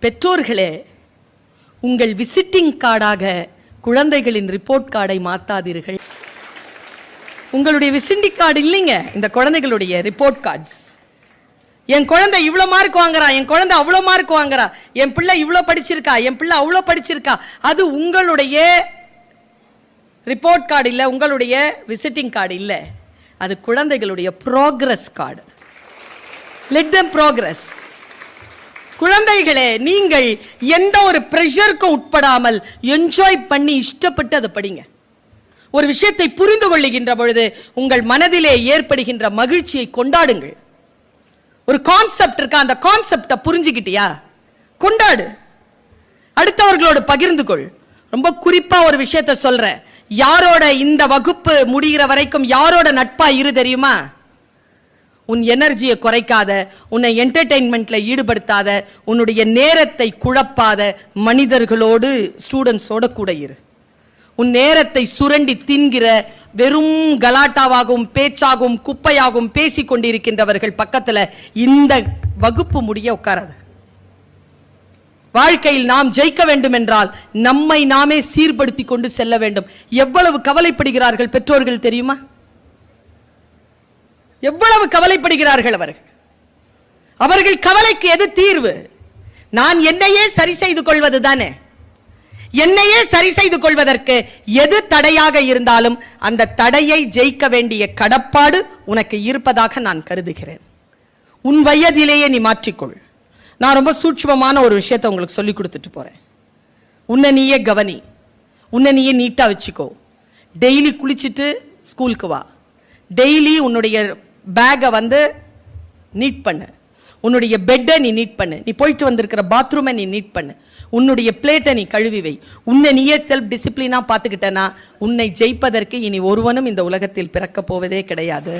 பெற்றோர்களே, உங்கள் விசிட்டிங் கார்டாக குழந்தைகளின் ரிப்போர்ட் கார்டை மாத்தாதீர்கள். உங்களுடைய விசிட்டிங் கார்டு இல்லைங்க, இந்த குழந்தைகளுடைய ரிப்போர்ட் கார்ட்ஸ். என் குழந்தை இவ்வளோ மார்க் வாங்குறா, என் குழந்தை அவ்வளோ மார்க் வாங்குறா, என் பிள்ளை இவ்வளோ படிச்சிருக்கா, என் பிள்ளை அவ்வளோ படிச்சிருக்கா. அது உங்களுடைய ரிப்போர்ட் கார்டு இல்லை, உங்களுடைய விசிட்டிங் கார்டு இல்லை. அது குழந்தைகளுடைய progress card. Let them progress. குழந்தைகளே, நீங்கள் எந்த ஒரு பிரஷருக்கும் உட்படாமல் என்ஜாய் பண்ணி இஷ்டப்பட்டு அதை படிங்க. ஒரு விஷயத்தை புரிந்து கொள்ளுகின்ற பொழுது உங்கள் மனதிலே ஏற்படுகின்ற மகிழ்ச்சியை கொண்டாடுங்கள். ஒரு கான்செப்ட் இருக்கா, அந்த கான்செப்டை புரிஞ்சுக்கிட்டியா, கொண்டாடு, அடுத்தவர்களோடு பகிர்ந்து கொள். ரொம்ப குறிப்பா ஒரு விஷயத்தை சொல்றேன். யாரோட இந்த வகுப்பு முடிகிற வரைக்கும் யாரோட நட்பா இரு தெரியுமா? உன் எனர்ஜியை குறைக்காத, உன்னை என்டர்டெயின்மெண்ட்ல ஈடுபடுத்தாத, உன்னுடைய நேரத்தை குழப்பாத மனிதர்களோடு, ஸ்டூடெண்ட்ஸோட கூட இரு. உன் நேரத்தை சுரண்டி தின்கிற, வெறும் கலாட்டாவாகவும் பேச்சாகவும் குப்பையாகவும் பேசிக் கொண்டிருக்கின்றவர்கள் பக்கத்துல இந்த வகுப்பு முடிய உட்காராது. வாழ்க்கையில் நாம் ஜெயிக்க வேண்டும் என்றால் நம்மை நாமே சீர்படுத்தி கொண்டு செல்ல வேண்டும். எவ்வளவு கவலைப்படுகிறார்கள் பெற்றோர்கள் தெரியுமா? எவ்வளவு கவலைப்படுகிறார்கள் அவர்கள் கவலைக்கு எது தீர்வு? நான் என்னையே சரி செய்து கொள்வது தானே. என்னையே சரி செய்து கொள்வதற்கு எது தடையாக இருந்தாலும் அந்த தடையை ஜெயிக்க வேண்டிய கடப்பாடு உனக்கு இருப்பதாக நான் கருதுகிறேன். உன் வயதிலேயே நீ மாற்றிக்கொள். நான் ரொம்ப சூட்சுமமான ஒரு விஷயத்தை உங்களுக்கு சொல்லி கொடுத்துட்டு போறேன். உன்னை நீயே கவனி, உன்னை நீயே நீட்டா வச்சுக்கோ. டெய்லி குளிச்சுட்டு ஸ்கூலுக்கு வா. டெய்லி உன்னுடைய பேக்கை வந்து நீட் பண்ணு. உன்னுடைய பெட்டை நீ நீட் பண்ணு. நீ போயிட்டு வந்திருக்கிற பாத்ரூமை நீ நீட் பண்ணு. உன்னுடைய பிளேட்டை நீ கழுவி வை. உன்னை நீயே செல்ஃப் டிசிப்ளினா பார்த்துக்கிட்டனா உன்னை ஜெயிப்பதற்கு இனி ஒருவனும் இந்த உலகத்தில் பிறக்க போவதே கிடையாது.